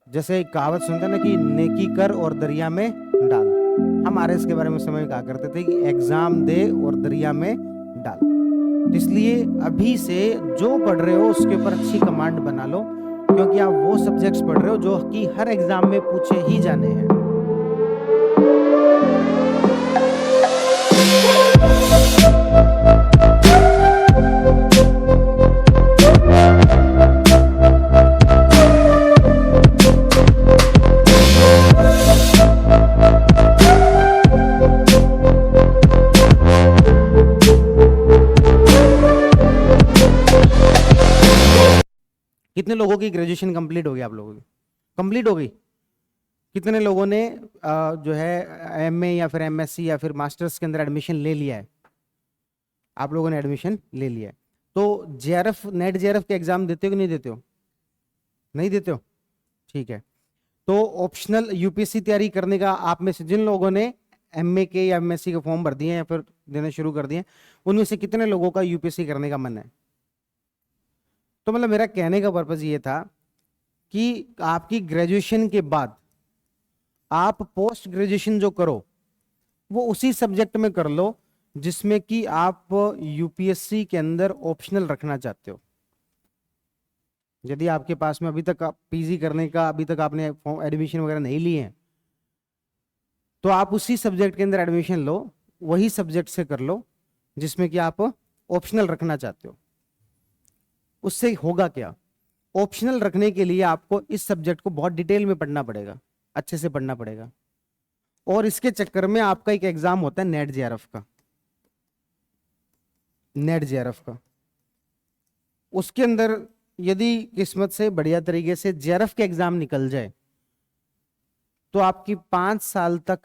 जैसे एक कहावत सुनते हैं ना कि नेकी कर और दरिया में डाल। हम आरएस के बारे में समय कहा करते थे कि एग्जाम दे और दरिया में डाल। तो इसलिए अभी से जो पढ़ रहे हो उसके ऊपर अच्छी कमांड बना लो, क्योंकि आप वो सब्जेक्ट्स पढ़ रहे हो जो कि हर एग्जाम में पूछे ही जाने हैं। कितने लोगों की ग्रेजुएशन कंप्लीट हो गई? आप लोगों की कंप्लीट हो गई? कितने लोगों ने जो है एमए या फिर एमएससी या फिर मास्टर्स के अंदर एडमिशन ले लिया है? आप लोगों ने एडमिशन ले लिया है। तो जेआरएफ, नेट जेआरएफ के एग्जाम देते हो कि नहीं देते हो? नहीं देते हो, ठीक है। तो ऑप्शनल यूपीएससी तैयारी करने का आप में से जिन लोगों ने एमए के या एमएससी के फॉर्म भर दिए हैं या फिर देने शुरू कर दिए, उनमें से कितने लोगों का यूपीएससी करने का मन है? तो मतलब मेरा कहने का पर्पज ये था कि आपकी ग्रेजुएशन के बाद आप पोस्ट ग्रेजुएशन जो करो वो उसी सब्जेक्ट में कर लो जिसमें कि आप यूपीएससी के अंदर ऑप्शनल रखना चाहते हो। यदि आपके पास में अभी तक पीजी करने का अभी तक आपने एडमिशन वगैरह नहीं लिए हैं, तो आप उसी सब्जेक्ट के अंदर एडमिशन लो, वही सब्जेक्ट से कर लो जिसमें कि आप ऑप्शनल रखना चाहते हो। उससे होगा क्या? ऑप्शनल रखने के लिए आपको इस सब्जेक्ट को बहुत डिटेल में पढ़ना पड़ेगा, अच्छे से पढ़ना पड़ेगा। और इसके चक्कर में आपका एक एग्जाम होता है नेट जेआरएफ का, नेट जेआरएफ का। उसके अंदर यदि किस्मत से बढ़िया तरीके से जेआरएफ के एग्जाम निकल जाए तो आपकी 5 साल तक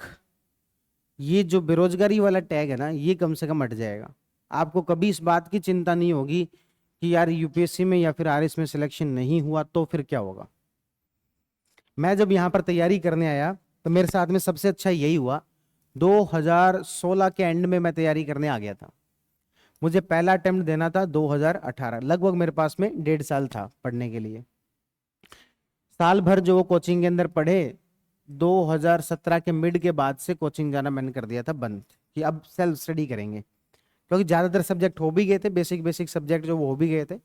ये जो बेरोजगारी वाला टैग है ना, ये कम से कम हट जाएगा। आपको कभी इस बात की चिंता नहीं होगी कि यार यूपीएससी में या फिर आरएस में सिलेक्शन नहीं हुआ तो फिर क्या होगा। मैं जब यहां पर तैयारी करने आया तो मेरे साथ में सबसे अच्छा यही हुआ, 2016 के एंड में मैं तैयारी करने आ गया था। मुझे पहला अटेम्प्ट देना था 2018, लगभग मेरे पास में 1.5 साल था पढ़ने के लिए। साल भर जो वो कोचिंग के अंदर पढ़े, 2017 के मिड के बाद से कोचिंग जाना मैंने कर दिया था बंद, कि अब सेल्फ स्टडी करेंगे, क्योंकि ज़्यादातर सब्जेक्ट हो भी गए थे, बेसिक बेसिक सब्जेक्ट जो वो हो भी गए थे,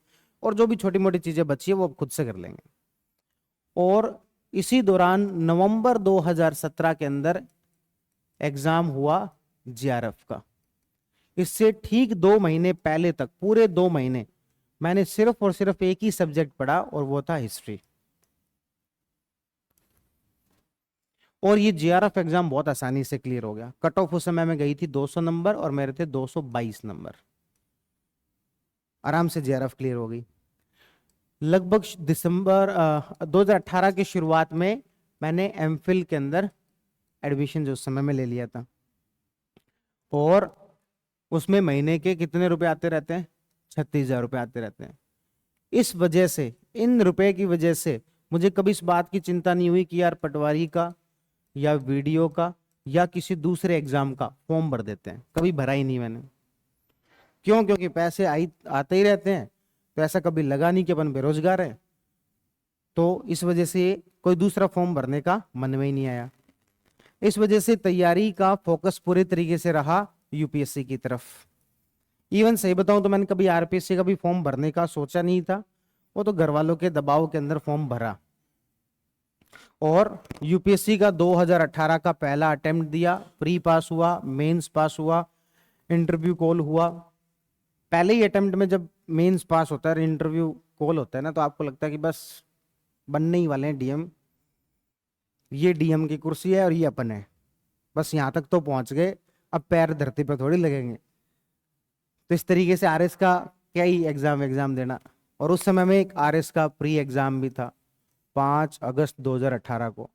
और जो भी छोटी मोटी चीज़ें बची है वो अब खुद से कर लेंगे। और इसी दौरान नवंबर 2017 के अंदर एग्जाम हुआ जेआरएफ का। इससे ठीक 2 महीने पहले तक, पूरे 2 महीने मैंने सिर्फ और सिर्फ एक ही सब्जेक्ट पढ़ा और वो था हिस्ट्री। और ये जेआरएफ एग्जाम बहुत आसानी से क्लियर हो गया। कट ऑफ उस समय में गई थी 200 नंबर और मेरे थे 222 नंबर, आराम से जेआरएफ क्लियर हो गई। लगभग दिसंबर 2018 की शुरुआत में मैंने एमफिल के अंदर एडमिशन जो उस समय में ले लिया था। और उसमें महीने के कितने रुपए आते रहते हैं? 36,000 रुपए आते रहते हैं। इस वजह से, इन रुपए की वजह से मुझे कभी इस बात की चिंता नहीं हुई कि यार पटवारी का या वीडियो का या किसी दूसरे एग्जाम का फॉर्म भर देते हैं, कभी भरा ही नहीं मैंने। क्यों? क्योंकि पैसे आते ही रहते हैं, तो ऐसा कभी लगा नहीं कि अपन बेरोजगार है, तो इस वजह से कोई दूसरा फॉर्म भरने का मन में ही नहीं आया। इस वजह से तैयारी का फोकस पूरे तरीके से रहा यूपीएससी की तरफ। इवन सही बताऊं तो मैंने कभी आरपीएससी का भी फॉर्म भरने का सोचा नहीं था, वो तो घर वालों के दबाव के अंदर फॉर्म भरा। और यूपीएससी का 2018 का पहला अटेम्प्ट दिया, प्री पास हुआ, मेंस पास हुआ, इंटरव्यू कॉल हुआ। पहले ही अटेम्प्ट में जब मेंस पास होता है, इंटरव्यू कॉल होता है ना, तो आपको लगता है कि बस बनने ही वाले हैं डीएम, ये डीएम की कुर्सी है और ये अपन है, बस यहां तक तो पहुंच गए, अब पैर धरती पर थोड़ी लगेंगे। तो इस तरीके से आरएस का क्या ही एग्जाम देना। और उस समय में एक आरएस का प्री एग्जाम भी था 5 अगस्त 2018 को।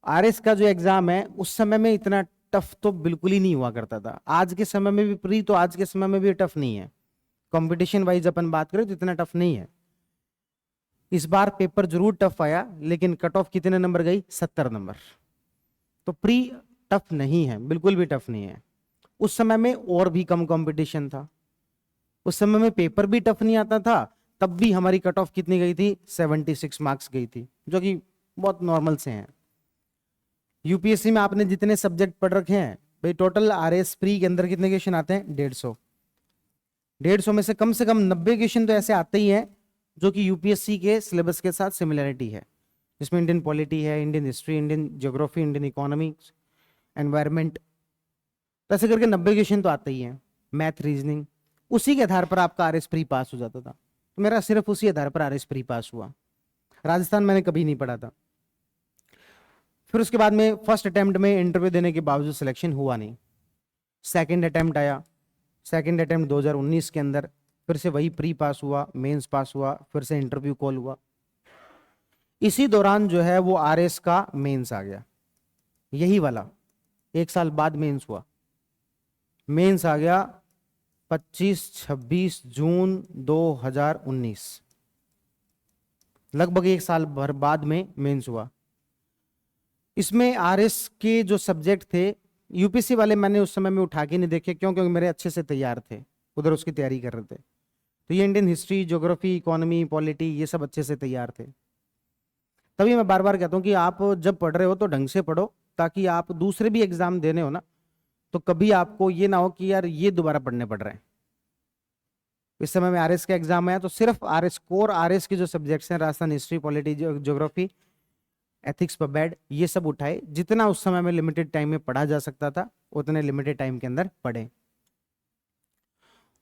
आरएस का जो एग्जाम है उस समय में इतना टफ तो बिल्कुल ही नहीं हुआ करता था। आज के समय में भी प्री, तो आज के समय में भी टफ नहीं है। कंपटीशन वाइज अपन बात करें तो इतना टफ नहीं है। इस बार पेपर जरूर टफ आया, लेकिन कट ऑफ कितने नंबर गई? 70 नंबर। तो प्री टफ नहीं है, बिल्कुल भी टफ नहीं है। उस समय में और भी कम कंपटीशन था, उस समय में पेपर भी टफ नहीं आता था, तब भी हमारी कट ऑफ कितनी गई थी, 76 मार्क्स गई थी, जो कि बहुत नॉर्मल से हैं। यूपीएससी में आपने जितने सब्जेक्ट पढ़ रखे हैं भाई, टोटल आरएस प्री के अंदर कितने क्वेश्चन आते हैं, 150 में से कम 90 क्वेश्चन तो ऐसे आते ही हैं जो कि यूपीएससी के सिलेबस के साथ सिमिलरिटी है, जिसमें इंडियन पॉलिटी है, Indian history, Indian geography, Indian economics, environment, तो ऐसे करके 90 क्वेश्चन तो आते ही हैं। मैथ, रीजनिंग, उसी के आधार पर आपका आरएस प्री पास हो जाता था। तो मेरा सिर्फ उसी आधार पर आरएस प्री पास हुआ। राजस्थान मैंने कभी नहीं पढ़ा था। फिर उसके बाद में फर्स्ट अटेम्प्ट में इंटरव्यू देने के बावजूद सिलेक्शन हुआ नहीं। सेकंड अटेम्प्ट आया, सेकंड अटेम्प्ट 2019 के अंदर फिर से वही प्री पास हुआ, मेंस पास हुआ, फिर से इंटरव्यू कॉल हुआ। इसी दौरान जो है वो आरएस का मेंस आ गया, यही वाला, एक साल बाद मेंस हुआ। मेंस आ गया 25-26 जून 2019, लगभग एक साल भर बाद में मेंस हुआ। इसमें आरएस के जो सब्जेक्ट थे यूपीएससी वाले मैंने उस समय में उठा के नहीं देखे, क्यों, क्योंकि मेरे अच्छे से तैयार थे, उधर उसकी तैयारी कर रहे थे। तो ये Indian history, geography, economy, polity, ये सब अच्छे से तैयार थे। तभी मैं बार बार कहता हूँ कि आप जब पढ़ रहे हो तो ढंग से पढ़ो, ताकि आप दूसरे भी एग्जाम देने हो ना तो कभी आपको ये ना हो कि यार ये दोबारा पढ़ने पड़ रहे हैं। इस समय में आरएस का एग्जाम आया तो सिर्फ आरएस कोर, आरएस के जो सब्जेक्ट्स हैं, Rajasthan history, polity, geography, ethics, पबैड, ये सब उठाए। जितना उस समय में लिमिटेड टाइम में पढ़ा जा सकता था उतने लिमिटेड टाइम के अंदर पढ़े,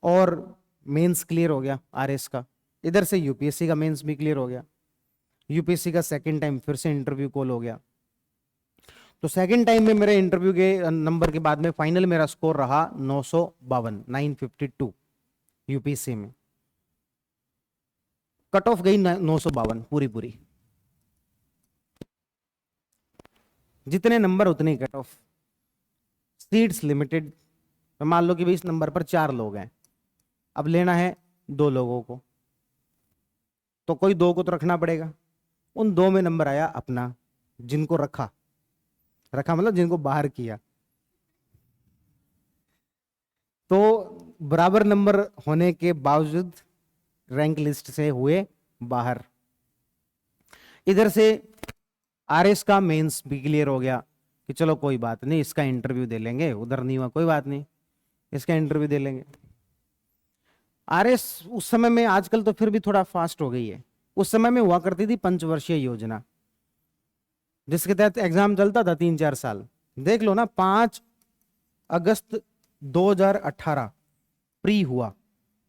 और मेंस क्लियर हो गया आरएस का। इधर से यूपीएससी का मेंस भी क्लियर हो गया। यूपीएससी का सेकंड टाइम फिर से इंटरव्यू कॉल हो गया। तो सेकंड टाइम में मेरे इंटरव्यू के नंबर के बाद में फाइनल मेरा स्कोर रहा 952 यूपीएससी में। कट ऑफ गई 952 पूरी, जितने नंबर उतने कट ऑफ। सीट्स लिमिटेड, तो मान लो कि भाई इस नंबर पर 4 लोग हैं, अब लेना है 2 लोगों को, तो कोई 2 को तो रखना पड़ेगा। उन 2 में नंबर आया अपना, जिनको रखा मतलब जिनको बाहर किया। तो बराबर नंबर होने के बावजूद रैंक लिस्ट से हुए बाहर। इधर से आरएस का मेंस भी क्लियर हो गया कि चलो कोई बात नहीं, इसका इंटरव्यू दे लेंगे, उधर नहीं हुआ कोई बात नहीं, इसका इंटरव्यू दे लेंगे। आरएस उस समय में, आजकल तो फिर भी थोड़ा फास्ट हो गई है, उस समय में हुआ करती थी पंचवर्षीय योजना, जिसके तहत एग्जाम चलता था 3-4 साल। देख लो ना, 5 अगस्त 2018 प्री हुआ,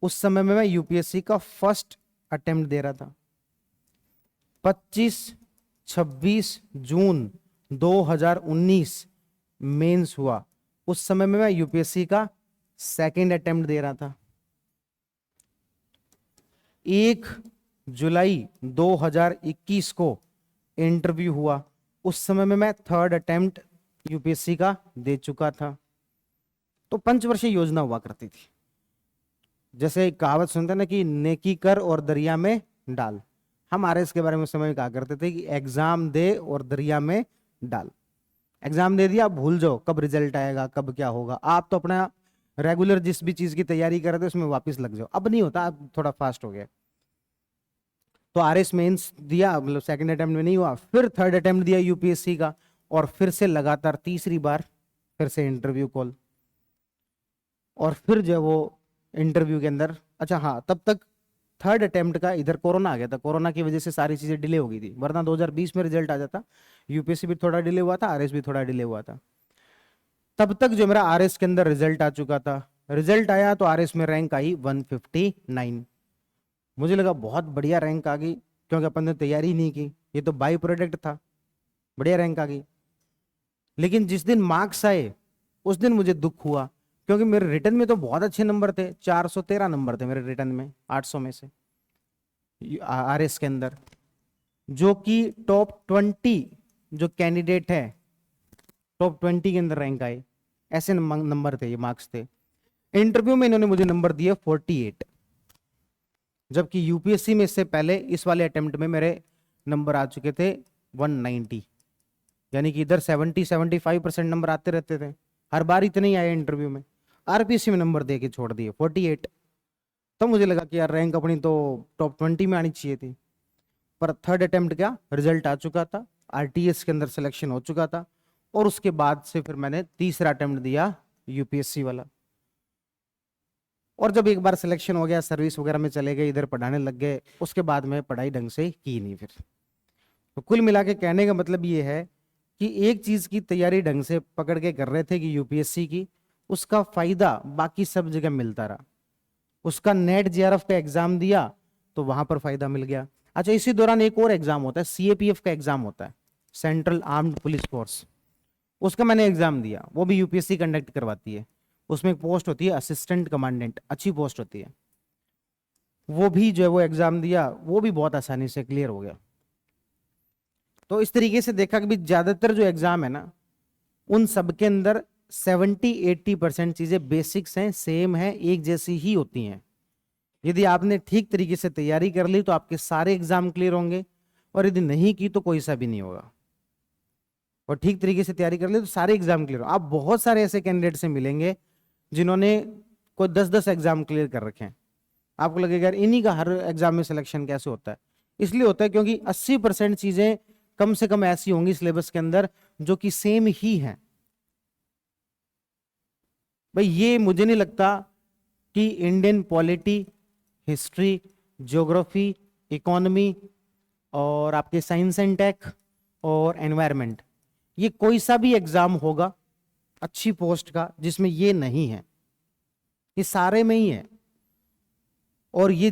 उस समय में मैं यूपीएससी का फर्स्ट अटेम्प्ट दे रहा था। 25-26 जून 2019 मेंस हुआ, उस समय में मैं यूपीएससी का सेकंड अटेम्प्ट दे रहा था। 1 जुलाई 2021 को इंटरव्यू हुआ, उस समय में मैं थर्ड अटेम्प्ट यूपीएससी का दे चुका था। तो पंचवर्षीय योजना हुआ करती थी। जैसे एक कहावत सुनते ना कि नेकी कर और दरिया में डाल, हम आरएस के बारे में उस समय में कहा करते थे कि एग्जाम दे और दरिया में डाल। एग्जाम दे दिया, भूल जाओ कब रिजल्ट आएगा, कब क्या होगा, आप तो अपना रेगुलर जिस भी चीज की तैयारी कर रहे थे उसमें वापस लग जाओ। अब नहीं होता, अब थोड़ा फास्ट हो गया। तो आरएस मेंस दिया, मतलब सेकंड अटेम्प्ट में नहीं हुआ, फिर थर्ड अटेम्प्ट दिया यूपीएससी का, और फिर से लगातार तीसरी बार फिर से इंटरव्यू कॉल। और फिर जो वो इंटरव्यू के अंदर, अच्छा हाँ, तब तक थर्ड अटेम्प्ट का इधर कोरोना आ गया था, कोरोना की वजह से सारी चीजें डिले हो गई थी, वरना 2020 में रिजल्ट आ जाता। यूपीएससी भी थोड़ा डिले हुआ था, आरएस भी थोड़ा डिले हुआ था। तब तक जो मेरा आरएस के अंदर रिजल्ट आ चुका था। रिजल्ट आया तो आरएस में रैंक आई 159। मुझे लगा बहुत बढ़िया रैंक आ गई, क्योंकि अपन ने तैयारी नहीं की, ये तो बाई प्रोडक्ट था, बढ़िया रैंक आ गई। लेकिन जिस दिन मार्क्स आए उस दिन मुझे दुख हुआ, क्योंकि मेरे रिटर्न में तो बहुत अच्छे नंबर थे, 413 नंबर थे मेरे रिटर्न में 800 में से आरएस के अंदर, जो कि टॉप 20 जो कैंडिडेट है टॉप 20 के अंदर रैंक आए, ऐसे नंबर थे, ये मार्क्स थे। इंटरव्यू में इन्होंने मुझे नंबर दिए 48, जबकि यूपीएससी में इससे पहले इस वाले अटेम्प्ट में मेरे नंबर आ चुके थे 190, यानी कि इधर 70-75% नंबर आते रहते थे, हर बार इतने ही आए इंटरव्यू में। आरपीएससी में नंबर दे के छोड़ दिए 48। तो मुझे लगा कि यार रैंक अपनी तो टॉप 20 में आनी चाहिए थी, पर थर्ड अटेम्प्ट क्या रिजल्ट आ चुका था, आरटीएस के अंदर सिलेक्शन हो चुका था, और उसके बाद से फिर मैंने तीसरा अटेम्प्ट दिया यूपीएससी वाला। और जब एक बार सिलेक्शन हो गया, सर्विस वगैरह में चले गए, इधर पढ़ाने लग गए, उसके बाद में पढ़ाई ढंग से की नहीं फिर। तो कुल मिला के कहने का मतलब ये है कि एक चीज की तैयारी ढंग से पकड़ के कर रहे थे कि यूपीएससी की, उसका फायदा बाकी सब जगह मिलता रहा। उसका नेट जेआरएफ का एग्जाम दिया तो वहां पर फायदा मिल गया। अच्छा, इसी दौरान एक और एग्जाम होता है, सीएपीएफ का एग्जाम होता है, सेंट्रल आर्म्ड पुलिस फोर्स। उसका मैंने एग्जाम दिया, वो भी यूपीएससी कंडक्ट करवाती है। उसमें एक पोस्ट होती है असिस्टेंट कमांडेंट, अच्छी पोस्ट होती है। वो भी जो है वो एग्जाम दिया, वो भी बहुत आसानी से क्लियर हो गया। तो इस तरीके से देखा कि ज्यादातर जो एग्जाम है ना, उन सब के अंदर 70-80% चीजें बेसिक्स हैं, सेम है, एक जैसी ही होती हैं। यदि आपने ठीक तरीके से तैयारी कर ली तो आपके सारे एग्जाम क्लियर होंगे, और यदि नहीं की तो कोई सा भी नहीं होगा। और ठीक तरीके से तैयारी कर ली तो सारे एग्जाम क्लियर हो। आप बहुत सारे ऐसे कैंडिडेट से मिलेंगे जिन्होंने कोई 10-10 एग्जाम क्लियर कर रखे हैं। आपको लगेगा यार इन्हीं का हर एग्जाम में सिलेक्शन कैसे होता है? इसलिए होता है क्योंकि 80% चीजें कम से कम ऐसी होंगी सिलेबस के अंदर जो कि सेम ही हैं। भाई ये मुझे नहीं लगता कि Indian polity, history, geography, economy और आपके साइंस एंड टेक और एनवायरनमेंट, ये कोई सा भी एग्जाम होगा अच्छी पोस्ट का जिसमें ये नहीं है। ये सारे में ही है, और ये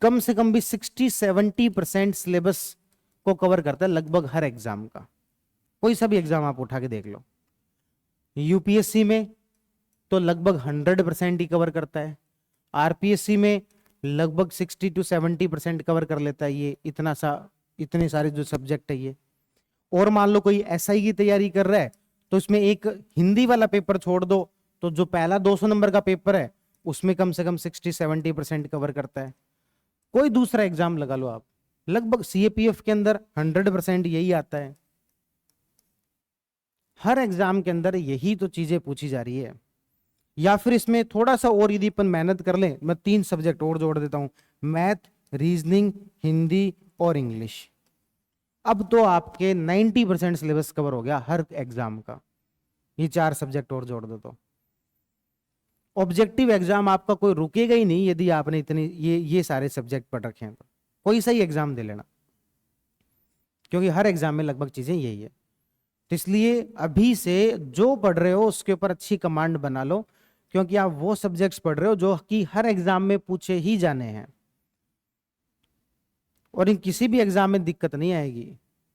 कम से कम भी 60-70% सिलेबस को कवर करता है लगभग हर एग्जाम का। कोई सा भी एग्जाम आप उठा के देख लो। यूपीएससी में तो लगभग 100% ही कवर करता है, आरपीएससी में लगभग 60-70% कवर कर लेता है ये, इतने सारे जो सब्जेक्ट है ये। और मान लो कोई एसआई की तैयारी कर रहा है तो इसमें एक हिंदी वाला पेपर छोड़ दो तो जो पहला 200 नंबर का पेपर है उसमें कम से कम 60-70% कवर करता है। कोई दूसरा एग्जाम लगा लो आप, लगभग सीएपीएफ के अंदर 100% यही आता है। हर एग्जाम के अंदर यही तो चीजें पूछी जा रही है। या फिर इसमें थोड़ा सा और यदि अपन मेहनत कर लें, मैं 3 सब्जेक्ट और जोड़ देता हूं, मैथ, रीजनिंग, हिंदी और इंग्लिश। अब तो आपके 90% सिलेबस कवर हो गया हर एग्जाम का। ये 4 सब्जेक्ट और जोड़ दो तो ऑब्जेक्टिव एग्जाम आपका कोई रुकेगा ही नहीं। यदि आपने इतने ये सारे सब्जेक्ट पढ़ रखे हैं तो कोई सा ही एग्जाम दे लेना, क्योंकि हर एग्जाम में लगभग चीजें यही है। तो इसलिए अभी से जो पढ़ रहे हो उसके ऊपर अच्छी कमांड बना लो, क्योंकि आप वो सब्जेक्ट्स पढ़ रहे हो जो कि हर एग्जाम में पूछे ही जाने हैं, और इन किसी भी एग्जाम में दिक्कत नहीं आएगी।